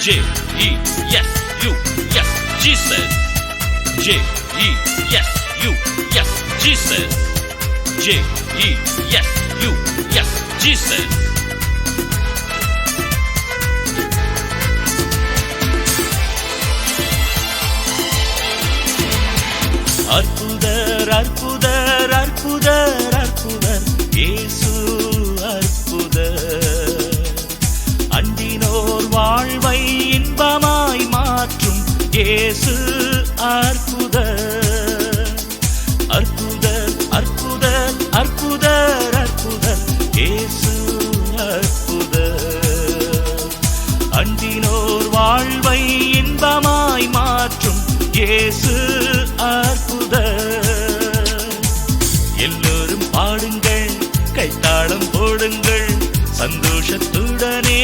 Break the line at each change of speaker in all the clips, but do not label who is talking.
J-E-S-U-S, Jesus. J-E-S-U-S, Jesus. J-E-S-U-S, Jesus.
அற்புதர் அற்புதர் அற்புதர் அற்புதர் இயேசு அற்புதர். அண்டினோர் வாழ்வை இன்பமாய் மாற்றும் இயேசு அற்புதர். அற்புதர் அற்புதர் அற்புதர் அற்புதர் இயேசு அற்புதர். அண்டினோர் வாழ்வை இன்பமாய் மாற்றும் இயேசு அற்புதர். எல்லோரும் பாடுங்கள், கைத்தாளம் போடுங்கள், சந்தோஷத்துடனே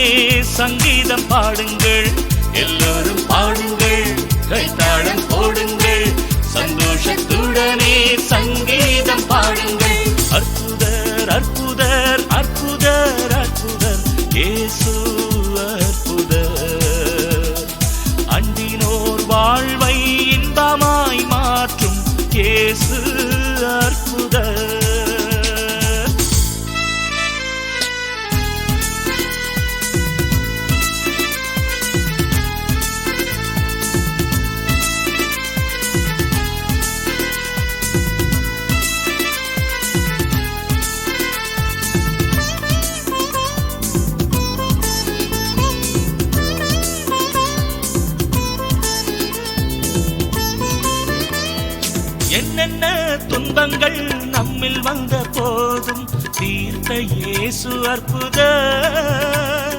சங்கீதம் பாடுங்கள். எல்லோரும் பாடுங்கள், கைத்தாளம் போடுங்கள், சந்தோஷத்துடனே சங்கீதம் பாடுங்கள். அற்புதர் அற்புதர் அற்புதர் அற்புதர் இயேசு அற்புதர். அண்டினோர் வாழ்வை இன்பமாய் மாற்றும் இயேசு அற்புதர். என்னென்ன துன்பங்கள் நம்மில் வந்த போதும் தீர்த்த இயேசு அற்புதர்.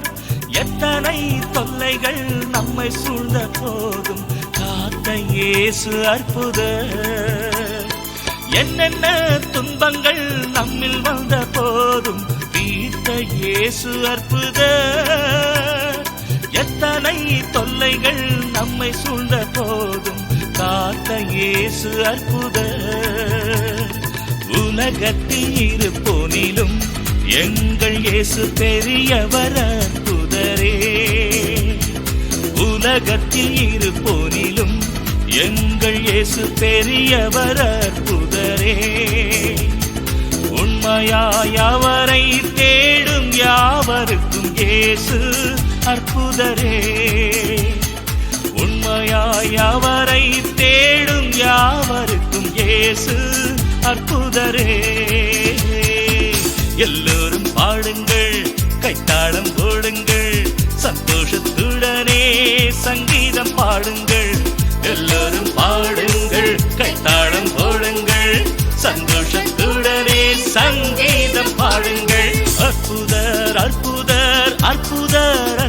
எத்தனை தொல்லைகள் நம்மை சூழ்ந்த போதும் காத்த இயேசு அற்புதர். என்னென்ன துன்பங்கள் நம்மில் வந்த போதும் தீர்த்த இயேசு அற்புதர். எத்தனை தொல்லைகள் நம்மை சூழ்ந்த போதும் காத்த இயேசு அற்புதர். உலகத்தில் இருப்போனிலும் எங்கள் இயேசு பெரியவர் அற்புதரே. உலகத்தில் இருப்போனிலும் எங்கள் இயேசு பெரியவர் அற்புதரே. உண்மையாய் அவரை தேடும் யாவருக்கும் இயேசு அற்புதரே. உண்மையாய் அவரை தேடும் யாவருக்கும் இயேசு அற்புதரே. எல்லோரும் பாடுங்கள், கைத்தாளம் போடுங்கள், சந்தோஷத்துடனே சங்கீதம் பாடுங்கள். எல்லோரும் பாடுங்கள், கைத்தாளம் போடுங்கள், சந்தோஷத்துடனே சங்கீதம் பாடுங்கள். அற்புதர் அற்புதர் அற்புதர்